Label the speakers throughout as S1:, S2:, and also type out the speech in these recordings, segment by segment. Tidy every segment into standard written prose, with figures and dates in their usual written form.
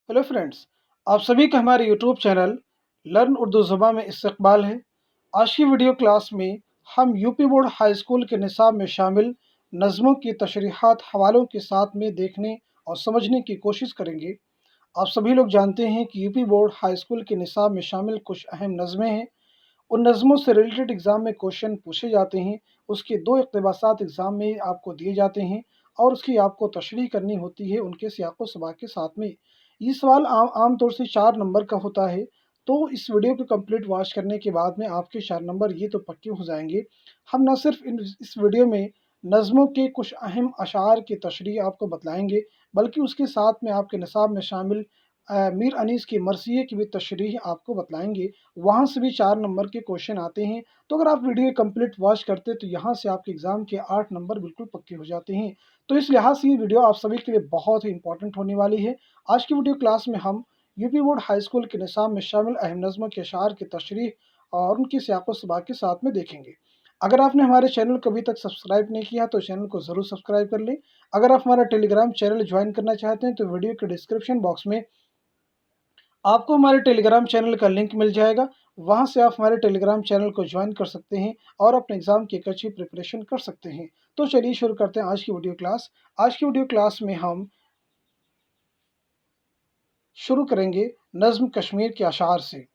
S1: Hello friends. आप सभी का हमारे यूट्यूब चैनल लर्न उर्दू ज़बान में इस्तकबाल है। आज की वीडियो क्लास में हम यूपी बोर्ड हाई स्कूल के निसाब में शामिल नज़मों की तशरीहात हवालों के साथ में देखने और समझने की कोशिश करेंगे। आप सभी लोग जानते हैं कि यूपी बोर्ड हाई स्कूल के निसाब में शामिल कुछ अहम नज़में हैं। उन नज़मों से रिलेटेड एग्ज़ाम में क्वेश्चन पूछे जाते हैं। उसके दो इक़्तिबासात एग्ज़ाम में आपको दिए जाते हैं और उसकी आपको तशरीह करनी होती है उनके सियाक़ो सबाक़ के साथ में। ये सवाल आम तौर से 4 नंबर का होता है। तो इस वीडियो को कंप्लीट वॉच करने के बाद में आपके 4 नंबर ये तो पक्के हो जाएंगे। हम न सिर्फ इस वीडियो में नज़मों के कुछ अहम अशार की तशरीह आपको बतलाएंगे, बल्कि उसके साथ में आपके निसाब में शामिल मीर अनीस की मरसिये की भी तशरीह आपको बतलाएंगे। वहाँ से भी 4 नंबर के क्वेश्चन आते हैं। तो अगर आप वीडियो कंप्लीट वॉच करते तो यहाँ से आपके एग्ज़ाम के 8 नंबर बिल्कुल पक्के हो जाते हैं। तो इस लिहाज से ये वीडियो आप सभी के लिए बहुत ही इंपॉर्टेंट होने वाली है। आज की वीडियो क्लास में हम यूपी बोर्ड हाई स्कूल के निसाब में शामिल अहम नज़्मों के अशार की तशरीह और उनकी सियाक़ो सबाक़ के साथ में देखेंगे। अगर आपने हमारे चैनल को अभी तक सब्सक्राइब नहीं किया तो चैनल को ज़रूर सब्सक्राइब कर लें। अगर आप हमारा टेलीग्राम चैनल ज्वाइन करना चाहते हैं तो वीडियो के डिस्क्रिप्शन बॉक्स में आपको हमारे टेलीग्राम चैनल का लिंक मिल जाएगा। वहाँ से आप हमारे टेलीग्राम चैनल को ज्वाइन कर सकते हैं और अपने एग्ज़ाम की एक अच्छी प्रिपरेशन कर सकते हैं। तो चलिए शुरू करते हैं आज की वीडियो क्लास। आज की वीडियो क्लास में हम शुरू करेंगे नज़्म कश्मीर के अशार से।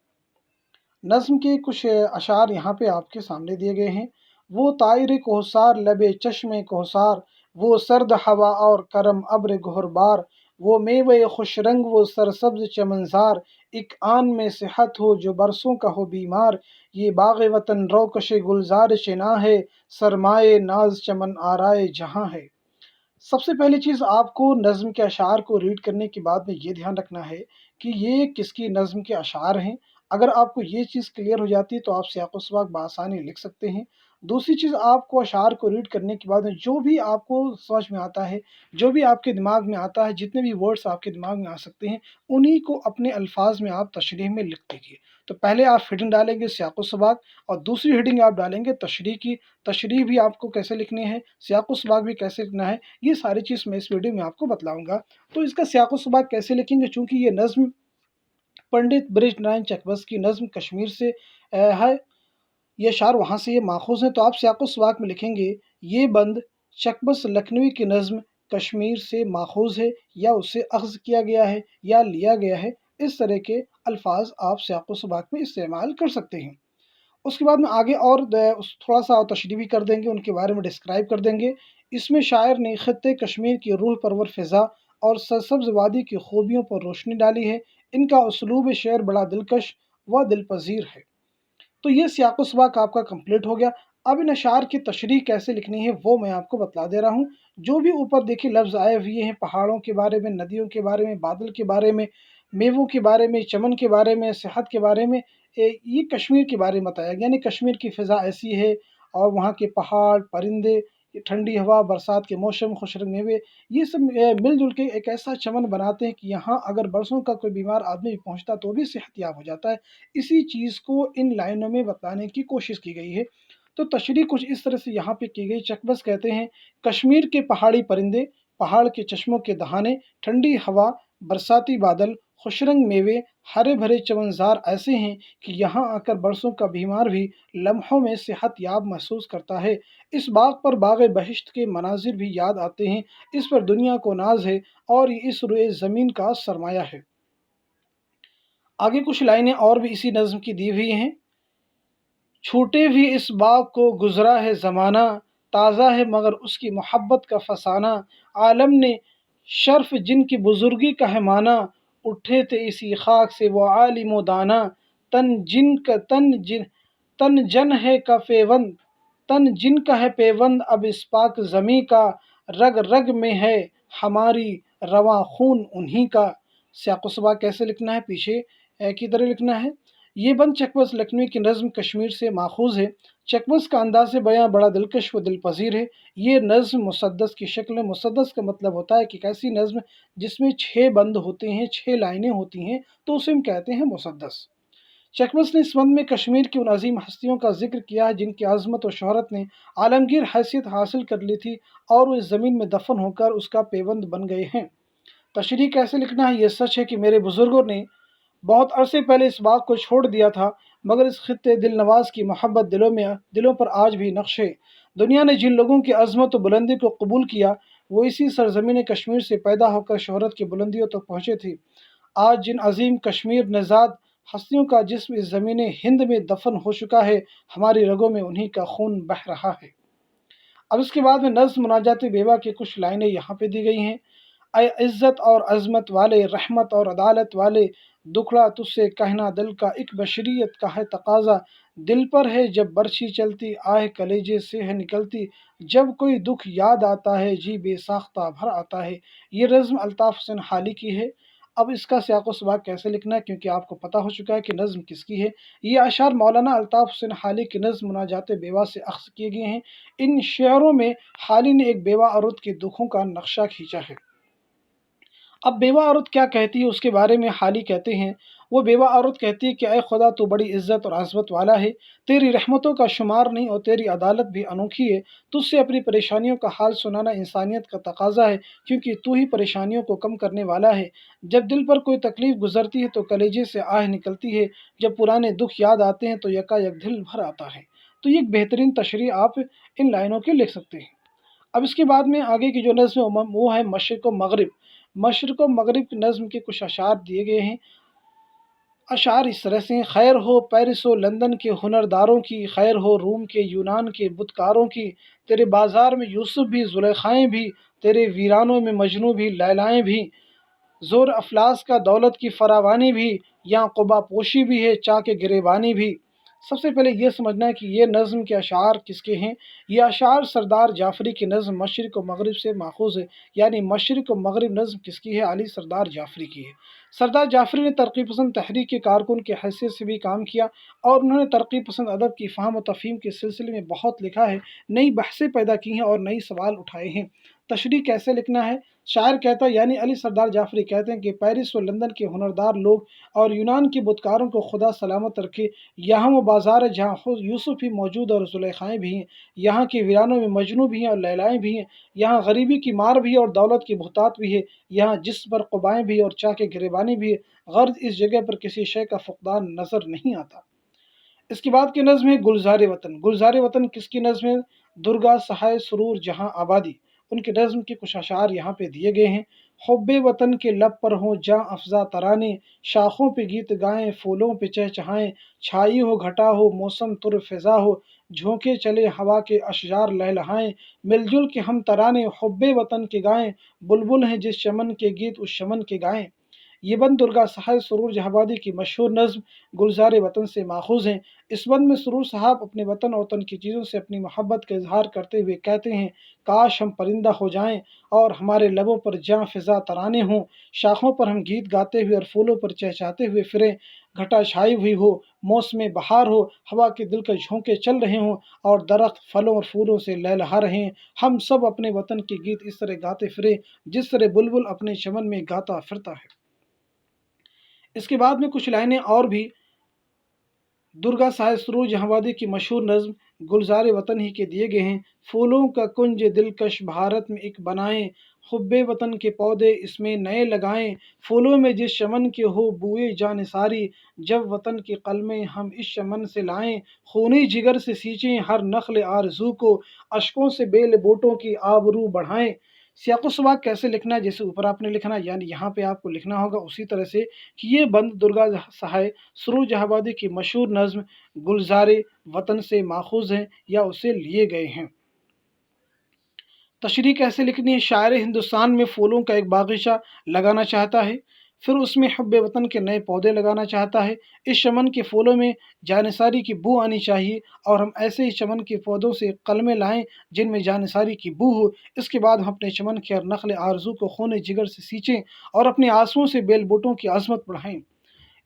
S1: नज़्म के कुछ अशार यहाँ पे आपके सामने दिए गए हैं। वो तायर कोहसार लबे चश्मे कोहसार, वो सर्द हवा और करम अब्र गुहरबार, वो मेवे खुश रंग वो सरसब्ज चमनज़ार, एक आन में सेहत हो जो बरसों का हो बीमार, ये बाग़ वतन रोकश गुलजार शिना है, सरमाए नाज चमन आराए जहाँ है। सबसे पहली चीज़ आपको नज़्म के अशार को रीड करने के बाद में ये ध्यान रखना है कि ये किसकी नज़्म के अशार हैं। अगर आपको ये चीज़ क्लियर हो जाती है तो आप सियाक़-ओ-सबाक़ बआसानी लिख सकते हैं। दूसरी चीज़, आपको अशार को रीड करने के बाद में जो भी आपको समझ में आता है, जो भी आपके दिमाग में आता है, जितने भी वर्ड्स आपके दिमाग में आ सकते हैं, उन्हीं को अपने अल्फ़ाज़ में आप तशरीह में लिख दीजिए। तो पहले आप हेडिंग डालेंगे सियाक़-ओ-सबाक़ और दूसरी हेडिंग आप डालेंगे तशरीह की। तशरीह भी आपको कैसे लिखनी है, सियाक़-ओ-सबाक़ भी कैसे लिखना है, ये सारी चीज़ मैं इस वीडियो में आपको बतलाऊँगा। तो इसका सियाक़-ओ-सबाक़ कैसे लिखेंगे, चूँकि ये नज़्म पंडित बृजनारायण चकबस्त की नज़्म कश्मीर से है, ये अशार वहाँ से ये माख़ूज़ हैं। तो आप सियाक़-ओ-सबाक़ में लिखेंगे, ये बंद चकबस्त लखनवी की नज़्म कश्मीर से माख़ूज़ है या उससे अख़ज़ किया गया है या लिया गया है। इस तरह के अल्फ़ाज़ आप सियाक़-ओ-सबाक़ में इस्तेमाल कर सकते हैं। उसके बाद में आगे और थोड़ा-सा और तशरीह भी कर देंगे, उनके बारे में डिस्क्राइब कर देंगे। इसमें शायर ने ख़ित्ते कश्मीर की रूह परवर फ़िज़ा और सरसब्ज़ वादी की खूबियों पर रोशनी डाली है। इनका उसलूब शेर बड़ा दिलकश व दिलपज़ीर है। तो ये सियाक़-ओ-सबाक़ आपका कंप्लीट हो गया। अब इन अशार की तशरीह कैसे लिखनी है वो मैं आपको बतला दे रहा हूँ। जो भी ऊपर देखिए लफ्ज़ आए हुए हैं, पहाड़ों के बारे में, नदियों के बारे में, बादल के बारे में, मेवों के बारे में, चमन के बारे में, सेहत के बारे में, ये कश्मीर के बारे में बताया गया। यानी कश्मीर की फ़िज़ा ऐसी है और वहाँ के पहाड़, परिंदे, ये ठंडी हवा, बरसात के मौसम, खुशरंग मेवे, ये सब मिल-जुल के एक ऐसा चमन बनाते हैं कि यहाँ अगर बरसों का कोई बीमार आदमी भी पहुँचता है तो भी सेहतयाब हो जाता है। इसी चीज़ को इन लाइनों में बताने की कोशिश की गई है। तो तशरीह कुछ इस तरह से यहाँ पे की गई। चकबस्त कहते हैं, कश्मीर के पहाड़ी परिंदे, पहाड़ के चश्मों के दहाने, ठंडी हवा, बरसाती बादल, खुशरंग मेवे, हरे-भरे चमनज़ार ऐसे हैं कि यहाँ आकर बरसों का बीमार भी लम्हों में सेहतयाब महसूस करता है। इस बाग पर बाग़ बहिश्त के मनाज़िर भी याद आते हैं। इस पर दुनिया को नाज़ है और ये इस रुए ज़मीन का सरमाया है। आगे कुछ लाइनें और भी इसी नज़्म की दी हुई हैं। छूटे भी इस बाग को गुज़रा है ज़माना, ताज़ा है मगर उसकी मोहब्बत का फ़साना, आलम ने शर्फ़ जिनकी बुज़ुर्गी का है माना, उठे थे इसी ख़ाक से वो आलिम व दाना, तन जिनका तन जन है का पेवंद, तन जिनका है पेवंद अब इस पाक ज़मीं का, रग रग में है हमारी रवां खून उन्हीं का। सियाक़-ओ-सबाक़ कैसे लिखना है, पीछे की तरह लिखना है। ये बंद चकबस्त लखनवी की नज़्म कश्मीर से माख़ूज़ है। चकबस्त का अंदाज़ बयां बड़ा दिलकश व दिलपज़ीर है। ये नज़्म मुसद्दस की शक्ल में, मुसद्दस का मतलब होता है कि एक ऐसी नज़्म जिसमें 6 बंद होते हैं, 6 लाइनें होती हैं, तो उसे हम कहते हैं मुसद्दस। चकबस्त ने इस बंद में कश्मीर की उन अज़ीम हस्तियों का ज़िक्र किया है जिनकी अज़मत और शोहरत ने आलमगीर हैसियत हासिल कर ली थी और वो इस ज़मीन में दफ़न होकर उसका पेवंद बन गए हैं। तशरीह कैसे लिखना है। ये सच है कि मेरे बुज़ुर्गों ने बहुत अरसे पहले इस बाग को छोड़ दिया था, मगर इस खित्ते दिल नवाज की मोहब्बत दिलों पर आज भी नक्श है। दुनिया ने जिन लोगों की अज़मत व बुलंदी को कबूल किया, वो इसी सरज़मीन कश्मीर से पैदा होकर शोहरत की बुलंदियों तक पहुँचे थे। आज जिन अज़ीम कश्मीर नज़ाद हस्तियों का जिस्म इस ज़मीन हिंद में दफन हो चुका है, हमारी रगों में उन्हीं का खून बह रहा है। अब इसके बाद में नज़्म मुनाजात बेवा की कुछ लाइनें यहाँ पे दी गई हैं। ऐ इज़्ज़त और अज़मत वाले, रहमत और अदालत वाले, दुखड़ा तुझसे कहना दिल का एक बशरियत का है तकाज़ा। दिल पर है जब बरछी चलती, आह कलेजे से है निकलती, जब कोई दुख याद आता है जी बेसाख्ता भर आता है। ये नज़्म अल्ताफ़ हुसैन हाली की है। अब इसका सियाक़ व सबाक़ कैसे लिखना है, क्योंकि आपको पता हो चुका है कि नज़्म किसकी है। ये अशार मौलाना अल्ताफ़ हुसैन हाली की नज़्म मुनाजात बेवा से अख़्ज़ किए गए हैं। इन शेयरों में हाली ने एक बेवा औरत के दुखों का नक्शा खींचा है। अब बेवा औरत क्या कहती है उसके बारे में हाली कहते हैं। वो बेवा औरत कहती है कि ऐ खुदा, तू बड़ी इज़्ज़त और अज़मत वाला है, तेरी रहमतों का शुमार नहीं और तेरी अदालत भी अनोखी है। तुझसे अपनी परेशानियों का हाल सुनाना इंसानियत का तकाज़ा है, क्योंकि तू ही परेशानियों को कम करने वाला है। जब दिल पर कोई तकलीफ़ गुज़रती है तो कलेजे से आह निकलती है, जब पुराने दुख याद आते हैं तो यकायक दिल भर आता है। तो ये एक बेहतरीन तशरीह आप इन लाइनों की लिख सकते हैं। अब इसके बाद में आगे की जो नज़्म है वो है मशरिक़ व मग़रिब। मशरिक़ व मग़रिब की नज़्म के कुछ अशार दिए गए हैं। अशार इस तरह से हैं, खैर हो पेरिस व लंदन के हुनरदारों की, खैर हो रूम के यूनान के बुतकारों की, तेरे बाज़ार में यूसुफ़ भी ज़ुलेख़ाएँ भी, तेरे वीरानों में मजनू भी लैलाएँ भी, ज़ोर अफ़लास का दौलत की फरावानी भी, यहाँ क़ुबा पोशी भी है चाके गिरेबानी भी। सबसे पहले ये समझना है कि ये नज़्म के अशार किसके हैं। ये अशार सरदार जाफ़री की नज़्म मशरिक़ व मग़रिब से माख़ूज़ है। यानी मशरिक़ व मग़रिब नज़्म किसकी है, अली सरदार जाफ़री की है। सरदार जाफ़री ने तरक्की पसंद तहरीक के कारकुन की हैसियत से भी काम किया, और उन्होंने तरक्की पसंद अदब की फ़हम व तफ़हीम के सिलसिले में बहुत लिखा है, नई बहसें पैदा की हैं और नई सवाल उठाए हैं। तशरीह कैसे लिखना है। शायर कहता है, यानी अली सरदार जाफ़री कहते हैं कि पेरिस व लंदन के हुनरदार लोग और यूनान के बुतकारों को खुदा सलामत रखे। यहाँ वो बाज़ार है जहाँ खुद यूसुफ़ भी मौजूद और ज़ुलेख़ाएँ भी हैं। यहाँ के वीरानों में मजनू भी हैं और लैलाएँ भी हैं। यहाँ गरीबी की मार भी है और दौलत की बहुतात भी है। यहाँ जिस्म पर क़ुबाएँ भी और चाके गिरेबानी भी है। गर्ज़ इस जगह पर किसी शय का फ़ुक़दान नज़र नहीं आता। इसके बाद की नज़्म है गुलज़ार वतन। गुलज़ार वतन किसकी नज़्म है, दुर्गा सहाय सुरूर जहाँ आबादी। उनकी नज़्म के कुछ अशार यहाँ पे दिए गए हैं। हुब्बे वतन के लब पर हों जाँ अफ़ज़ा तराने, शाखों पे गीत गाएं फूलों पे चहचहाएं, छाई हो घटा हो मौसम तुर फ़िज़ा हो, झोंके चले हवा के अशजार लहलहाएं, मिलजुल के हम तराने हुब्बे वतन के गाएं, बुलबुल हैं जिस चमन के गीत उस चमन के गाएं। ये बंद दुर्गा सहाय सुरूर जहाबादी की मशहूर नज़्म गुलज़ार वतन से माखूज़ हैं। इस बंद में सुरूर साहब अपने वतन और वतन की चीज़ों से अपनी मोहब्बत का इजहार करते हुए कहते हैं, काश हम परिंदा हो जाएं और हमारे लबों पर जाँ फ़िज़ा तराने हों, शाखों पर हम गीत गाते हुए और फूलों पर चहचहाते हुए फिरें, घटा छाई हुई हो, मौसम बहार हो, हवा के दिल के झोंके चल रहे हों और दरख्त फलों और फूलों से लहलहा रहे हैं। हम सब अपने वतन के गीत इस तरह गाते फिरें जिस तरह बुलबुल अपने चमन में गाता फिरता है। इसके बाद में कुछ लाइनें और भी दुर्गा साहिब सुरूर जहांवादी की मशहूर नज़्म गुलज़ार वतन ही के दिए गए हैं। फूलों का कुंज दिलकश भारत में एक बनाएं, हुब्बे वतन के पौधे इसमें नए लगाएं, फूलों में जिस चमन के हो बुए जानिसारी, जब वतन के कलमे हम इस चमन से लाएं, खूनी जिगर से सींचें हर नख्ल आरज़ू को, अशकों से बेल बोटों की आबरू बढ़ाएं। सियाक़ सबाक़ कैसे लिखना है, जैसे ऊपर आपने लिखना है, यानी यहाँ पे आपको लिखना होगा उसी तरह से कि ये बंद दुर्गा सहाय सुरूर जहाबादी की मशहूर नज़्म गुलज़ार वतन से माखूज़ हैं या उससे लिए गए हैं। तशरीह कैसे लिखनी है। शायर हिंदुस्तान में फूलों का एक बागीचा लगाना चाहता है, फिर उसमें हुब्बे वतन के नए पौधे लगाना चाहता है। इस चमन के फूलों में जानिसारी की बू आनी चाहिए और हम ऐसे ही चमन के पौधों से कलमें लाएं जिनमें जानिसारी की बू हो। इसके बाद हम अपने चमन के हर नख्ल आरजू को खून जिगर से सींचें और अपने आंसुओं से बेल बूटों की आज़मत बढ़ाएं।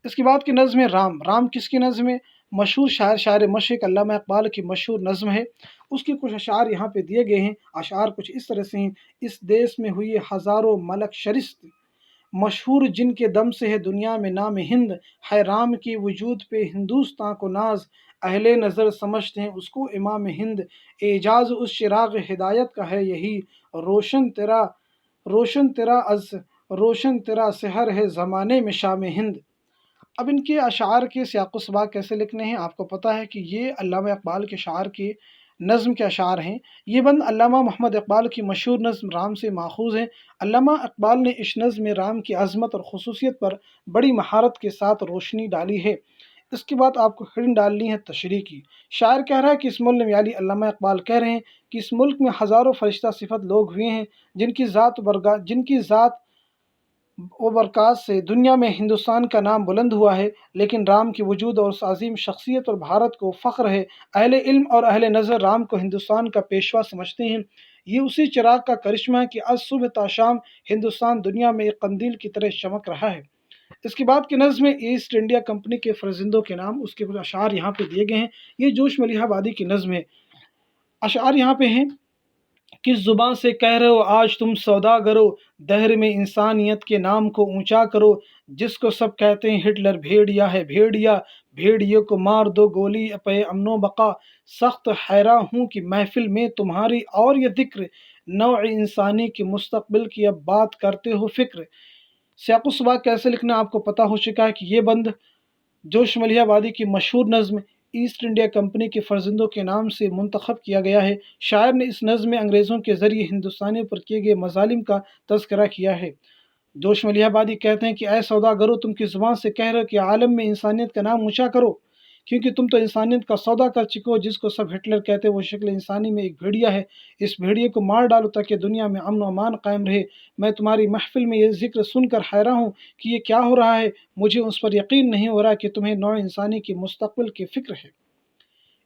S1: इसके बाद की नज़्म है राम। राम किसकी नज़्म है, मशहूर शायर मशरिक़ अल्लामा इक़बाल की मशहूर नज़्म है। उसके कुछ अशार यहाँ पे दिए गए हैं। अशार कुछ इस तरह से हैं, इस देश में हुई हज़ारों मलक शरिस्त, मशहूर जिनके दम से है दुनिया में नाम हिंद, है राम की वजूद पे हिंदुस्तां को नाज, अहले नज़र समझते हैं उसको इमाम हिंद, एजाज़ उस चिराग हिदायत का है यही, रोशन तेरा रोशन तेरा अज़ रोशन तेरा सहर है ज़माने में शाम हिंद। अब इनके अशार के सियाक़ व सबाक़ कैसे लिखने हैं आपको पता है कि ये अल्लामा इक़बाल के शार के नज़्म के अशार हैं। ये बंद अल्लामा मोहम्मद इक़बाल की मशहूर नज़्म राम से माखूज़ है। अल्लामा इक़बाल ने इस नज़्म में राम की अज़मत और ख़ुसूसियत पर बड़ी महारत के साथ रोशनी डाली है। इसके बाद आपको हिडन डालनी है तशरीह की। शायर कह रहा है कि इस मुल्क में, यानी अल्लामा इक़बाल कह रहे हैं कि इस मुल्क में हज़ारों फरिश्ता सिफत लोग हुए हैं जिनकी ज़ात व बरक़ात से दुनिया में हिंदुस्तान का नाम बुलंद हुआ है, लेकिन राम के वजूद और उस अज़ीम शख्सियत और भारत को फ़ख्र है। अहले इल्म और अहले नज़र राम को हिंदुस्तान का पेशवा समझते हैं। ये उसी चिराग का करिश्मा है कि आज सुबह ता शाम हिंदुस्तान दुनिया में एक कंदील की तरह चमक रहा है। इसके बाद की नज़्म में ईस्ट इंडिया कंपनी के फ़र्ज़िंदों के नाम, उसके कुछ अशार यहाँ पे दिए गए हैं। ये जोश मलिहाबादी की नज़्म है। अशार यहाँ पे हैं, किस ज़ुबान से कह रहे हो आज तुम सौदागरो, दहर में इंसानियत के नाम को ऊंचा करो। जिसको सब कहते हैं हिटलर भेड़िया है भेड़िया, भेड़िए को मार दो गोली पे अमनो बका। सख्त हैरान हूँ कि महफिल में तुम्हारी और ये ज़िक्र, नौ इंसानी के मुस्तकबिल की अब बात करते हो फ़िक्र। सियाक़ व सबाक़ कैसे लिखना आपको पता हो चुका है कि ये बंद जोश मलिहाबादी की मशहूर नज़्म ईस्ट इंडिया कंपनी के फ़र्ज़िंदों के नाम से मुंतखब किया गया है। शायर ने इस नज़्म में अंग्रेज़ों के ज़रिए हिंदुस्तानियों पर किए गए मज़ालिम का तज़किरा किया है। जोश मलिहाबादी कहते हैं कि ऐ सौदागरो, तुम किस ज़ुबान से कह रहे हो कि आलम में इंसानियत का नाम ऊँचा करो, क्योंकि तुम तो इंसानियत का सौदा कर चुके हो। जिसको सब हिटलर कहते हैं वो शक्ल इंसानी में एक भेड़िया है। इस भेड़िए को मार डालो ताकि दुनिया में अमन व अमान कायम रहे। मैं तुम्हारी महफ़िल में ये ज़िक्र सुनकर हैरान हूँ कि ये क्या हो रहा है। मुझे उस पर यकीन नहीं हो रहा कि तुम्हें नौ इंसानी की मुस्तक़बिल की फ़िक्र है।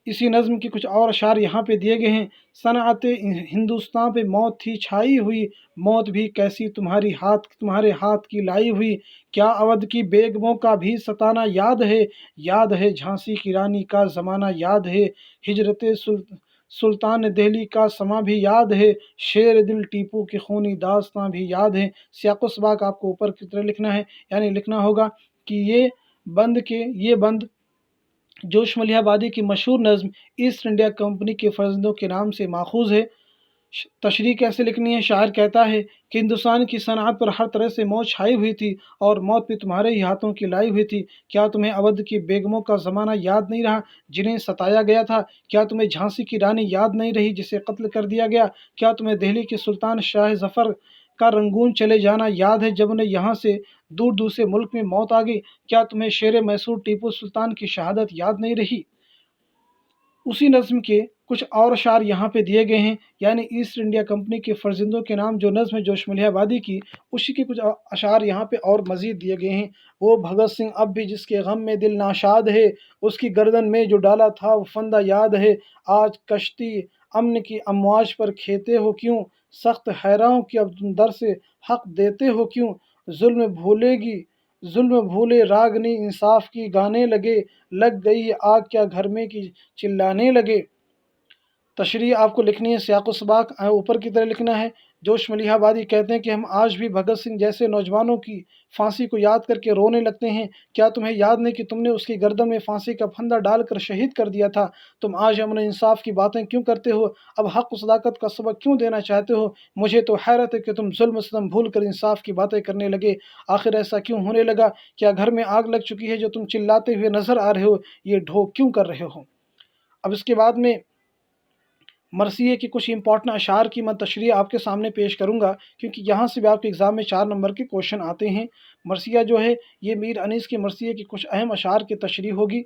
S1: इसी नज़्म के कुछ और अशार यहाँ पे दिए गए हैं। सनअत हिंदुस्तान पे मौत थी छाई हुई, मौत भी कैसी तुम्हारे हाथ की लाई हुई। क्या अवध की बेगमों का भी सताना याद है झांसी की रानी का ज़माना याद है। हिजरत सुल्तान दिल्ली का समा भी याद है, शेर दिल टीपू की खूनी दास्तां भी याद है। सियाक़ व सबाक़ आपको ऊपर की तरह लिखना है, यानी लिखना होगा कि ये बंद जोश मलिहाबादी की मशहूर नज़्म ईस्ट इंडिया कंपनी के फ़र्ज़िंदों के नाम से माखूज़ है। तशरीह कैसे लिखनी है। शायर कहता है कि हिंदुस्तान की सनअत पर हर तरह से मौत छाई हुई थी और मौत भी तुम्हारे ही हाथों की लाई हुई थी। क्या तुम्हें अवध की बेगमों का ज़माना याद नहीं रहा जिन्हें सताया गया था। क्या तुम्हें झांसी की रानी याद नहीं रही जिसे कत्ल कर दिया गया। क्या तुम्हें दिल्ली के सुल्तान शाह ज़फ़र का रंगून चले जाना याद है जब उन्हें यहाँ से दूर दूसरे मुल्क में मौत आ गई। क्या तुम्हें शेर मैसूर टीपू सुल्तान की शहादत याद नहीं रही। उसी नज़्म के कुछ और अशार यहाँ पे दिए गए हैं, यानी ईस्ट इंडिया कंपनी के फ़र्ज़िंदों के नाम जो नज़्म है जोश मलिहाबादी की, उसी के कुछ अशार यहाँ पे और मज़ीद दिए गए हैं। वो भगत सिंह अब भी जिसके गम में दिल नाशाद है, उसकी गर्दन में जो डाला था वो फंदा याद है। आज कश्ती अमन की अमवाज पर खेते हो क्यों, सख्त हैरान कि अब तुम दर से हक़ देते हो क्यों। ज़ुल्म भूले रागनी इंसाफ की गाने लगे, लग गई है आग क्या घर में की चिल्लाने लगे। तशरीह आपको लिखनी है सियाक़ व सबाक़ ऊपर की तरह लिखना है। जोश मलिहाबादी कहते हैं कि हम आज भी भगत सिंह जैसे नौजवानों की फांसी को याद करके रोने लगते हैं। क्या तुम्हें याद नहीं कि तुमने उसकी गर्दन में फांसी का फंदा डालकर शहीद कर दिया था। तुम आज अमन इंसाफ की बातें क्यों करते हो, अब हक़ व सदाकत का सबक क्यों देना चाहते हो। मुझे तो हैरत है कि तुम जुल्म सितम भूल कर इंसाफ की बातें करने लगे। आखिर ऐसा क्यों होने लगा। क्या घर में आग लग चुकी है जो तुम चिल्लाते हुए नज़र आ रहे हो, ये ढोक क्यों कर रहे हो। अब इसके बाद में मरसिए की कुछ इंपॉर्टेंट अशार की मैं तशरीह आपके सामने पेश करूंगा, क्योंकि यहाँ से भी आपके एग्ज़ाम में 4 नंबर के क्वेश्चन आते हैं। मरसिया जो है ये मीर अनीस के मरसिए की कुछ अहम अशार की तशरीह होगी।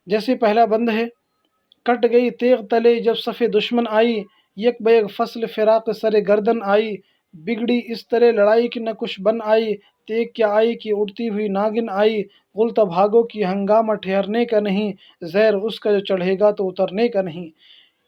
S1: जैसे पहला बंद है, कट गई तेग तले जब सफ़े दुश्मन आई, यक बैग फसल फ़िराक़ सरे गर्दन आई। बिगड़ी इस तरह लड़ाई कि न कुछ बन आई, तेग क्या आई कि उड़ती हुई नागिन आई। गुल तो भागो कि हंगामा ठहरने का नहीं, ज़हर उसका जो चढ़ेगा तो उतरने का नहीं।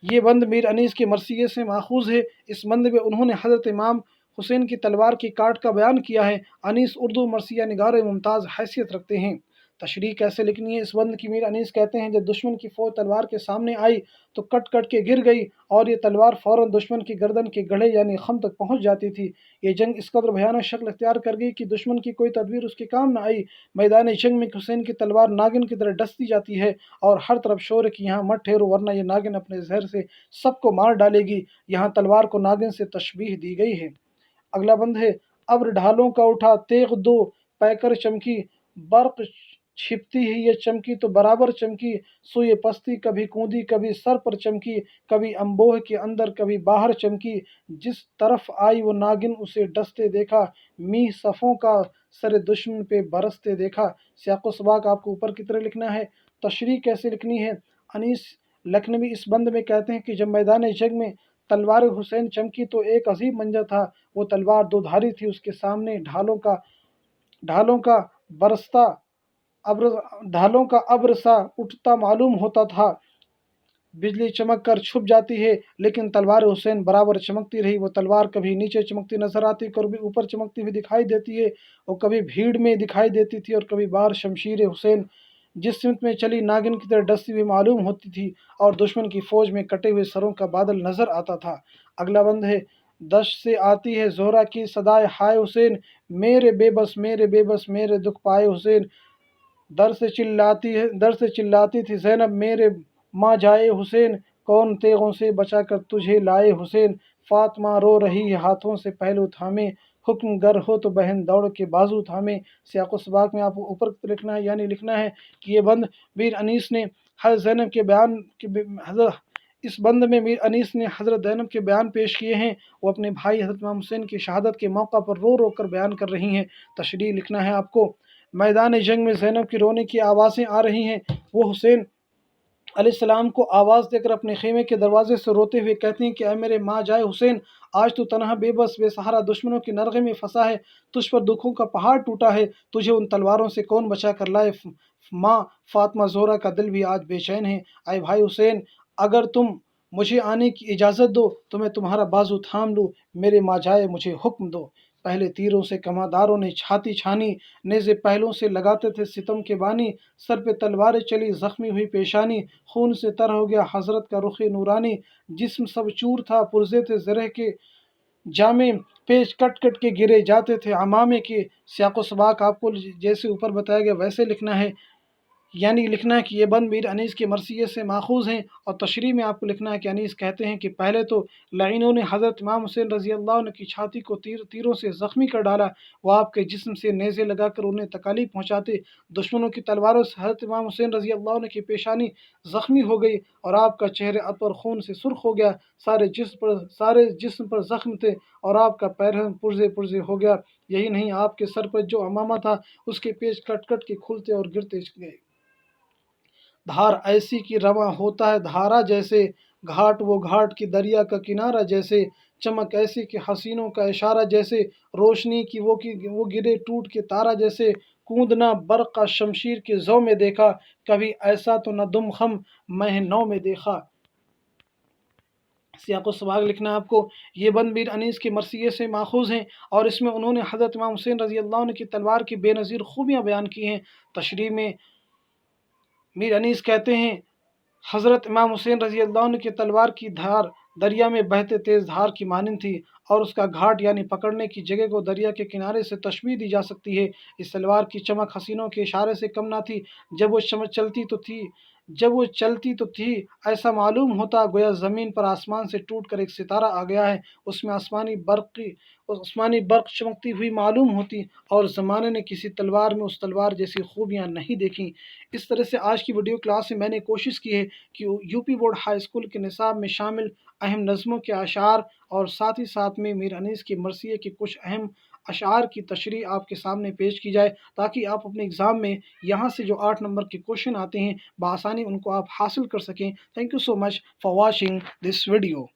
S1: ये बंद मीर अनीस के मरसिए से माखूज़ है। इस बंद में उन्होंने हज़रत इमाम हुसैन की तलवार की काट का बयान किया है। अनीस उर्दू मरसिया निगार मुमताज़ हैसियत रखते हैं। तशरीह कैसे लिखनी है। इस बंद की मीर अनीस कहते हैं, जब दुश्मन की फ़ौज तलवार के सामने आई तो कट कट के गिर गई और ये तलवार फ़ौरन दुश्मन की गर्दन के गढ़े यानी खम तक पहुँच जाती थी। ये जंग इस कदर भयानक शक्ल इख्तियार कर गई कि दुश्मन की कोई तदबीर उसके काम न आई। मैदान जंग में हुसैन की तलवार नागिन की तरह डसती जाती है और हर तरफ शोर है कि यहाँ मत ठहरो वरना ये नागिन अपने जहर से सबको मार डालेगी। यहाँ तलवार को नागिन से तशबीह दी गई है। अगला बंद है, ابر ढालों का उठा तेग दो पैकर चमकी, बर्क छिपती ही ये चमकी तो बराबर चमकी, सुए पस्ती कभी कूदी कभी सर पर चमकी, कभी अम्बोह के अंदर कभी बाहर चमकी, जिस तरफ आई वो नागिन उसे डसते देखा, मीह सफ़ों का सर दुश्मन पे बरसते देखा। सियाक़ो सबाक आपको ऊपर की तरह लिखना है। तशरीह कैसे लिखनी है? अनीस लखनवी इस बंद में कहते हैं कि जब मैदान जंग में तलवार हुसैन चमकी तो एक अजीब मंजर था। वो तलवार दो धारी थी, उसके सामने ढालों का बरसता अब्र ढालों का अब्र सा उठता मालूम होता था। बिजली चमक कर छुप जाती है, लेकिन तलवार हुसैन बराबर चमकती रही। वो तलवार कभी नीचे चमकती नजर आती, कभी ऊपर चमकती हुई दिखाई देती है, और कभी भीड़ में दिखाई देती थी, और कभी बाहर शमशीर हुसैन जिस सिमत में चली नागिन की तरह डसती हुई मालूम होती थी, और दुश्मन की फौज में कटे हुए सरों का बादल नजर आता था। अगला बंद है। दश से आती है जोहरा की सदाए हाय हुसैन, मेरे बेबस मेरे दुख पाए हुसैन, दर से चिल्लाती थी ज़ैनब मेरे माँ जाए हुसैन, कौन तेगों से बचा कर तुझे लाए हुसैन, फातिमा रो रही है हाथों से पहलू थामे, हुक्म गर हो तो बहन दौड़ के बाजू थामे। सियाक़ो सबाक में आपको ऊपर लिखना है, यानी लिखना है कि ये बंद मीर अनीस ने हज़रत ज़ैनब के बयान के इस बंद में मीर अनीस ने हज़रत ज़ैनब के बयान पेश किए हैं। वो अपने भाई हज़रत इमाम हुसैन की शहादत के मौका पर रो रो कर बयान कर रही हैं। तशरीह लिखना है आपको। मैदान जंग में ज़ैनब की रोने की आवाज़ें आ रही हैं। वो हुसैन अलैहिस्सलाम को आवाज़ देकर अपने खेमे के दरवाजे से रोते हुए कहती हैं कि ऐ मेरे माँ जाए हुसैन, आज तू तनहा बेबस बेसहारा दुश्मनों के नरगे में फंसा है, तुझ पर दुखों का पहाड़ टूटा है, तुझे उन तलवारों से कौन बचा कर लाए। माँ फातिमा ज़ोहरा का दिल भी आज बेचैन है। ऐ भाई हुसैन, अगर तुम मुझे आने की इजाज़त दो तो मैं तुम्हारा बाजू थाम लूँ, मेरे माँ जाए मुझे हुक्म दो। पहले तीरों से कमादारों ने छाती छानी, नेज़े पहलों से लगाते थे सितम के बानी, सर पे तलवारें चली ज़ख्मी हुई पेशानी, खून से तर हो गया हज़रत का रुख़ नूरानी, जिस्म सब चूर था पुर्ज़े थे ज़रह के, जामे पेच कट कट के गिरे जाते थे अमामे के। सियाक़ो सबाक आपको जैसे ऊपर बताया गया वैसे लिखना है, यानी लिखना है कि ये बंद मीर अनीस के मरसिये से माखूज़ हैं। और तशरीह में आपको लिखना है कि अनीस कहते हैं कि पहले तो लाइनों ने हज़रत इमाम हुसैन रज़ी अल्लाह अन्हु की छाती को तीरों से ज़ख्मी कर डाला। वो आपके जिस्म से नेज़े लगाकर उन्हें तकालीफ पहुँचाते। दुश्मनों की तलवारों से हज़रत इमाम हुसैन रज़ी अल्लाह अन्हु की पेशानी ज़ख्मी हो गई, और आपका चेहरे अतवर खून से सुर्ख हो गया। सारे जिस्म पर ज़ख्म थे, और आपका पैरहन पुर्ज़े पुर्ज़े हो गया। यही नहीं, आपके सर पर जो अमामा था उसके पेच कट कट के खुलते और गिरते गए। धार ऐसी की रवां होता है धारा जैसे, घाट वो घाट की दरिया का किनारा जैसे, चमक ऐसी कि हसीनों का इशारा जैसे, रोशनी की वो गिरे टूट के तारा जैसे, कूदना बर्क़ का शमशीर के ज़ौ में देखा, कभी ऐसा तो न दुम खम मैं नौ में देखा। सियाक़ो सबाक लिखना आपको। ये बंद मीर अनीस के मरसिये से माखूज़ हैं, और इसमें उन्होंने हज़रत इमाम हुसैन रज़ी अल्लाह अन्हु की तलवार की बेनज़ीर खूबियाँ बयान की हैं। तशरीह में मीर अनीस कहते हैं, हज़रत इमाम हुसैन रज़ी अल्लाह अन्हु की तलवार की धार दरिया में बहते तेज़ धार की मानिंद थी, और उसका घाट यानी पकड़ने की जगह को दरिया के किनारे से तशबीह दी जा सकती है। इस तलवार की चमक हसीनों के इशारे से कम ना थी। जब वो चलती तो थी ऐसा मालूम होता गोया ज़मीन पर आसमान से टूट कर एक सितारा आ गया है। उसमें आसमानी बर्क़ चमकती हुई मालूम होती, और ज़माने ने किसी तलवार में उस तलवार जैसी खूबियाँ नहीं देखीं। इस तरह से आज की वीडियो क्लास में मैंने कोशिश की है कि यूपी बोर्ड हाई स्कूल के निसाब में शामिल अहम नज़्मों के अशार, और साथ ही साथ में मीर अनीस के मरसिये के कुछ अहम अशार की तशरीह आपके सामने पेश की जाए, ताकि आप अपने एग्ज़ाम में यहाँ से जो 8 नंबर के क्वेश्चन आते हैं बआसानी उनको आप हासिल कर सकें। Thank you so much for watching this video.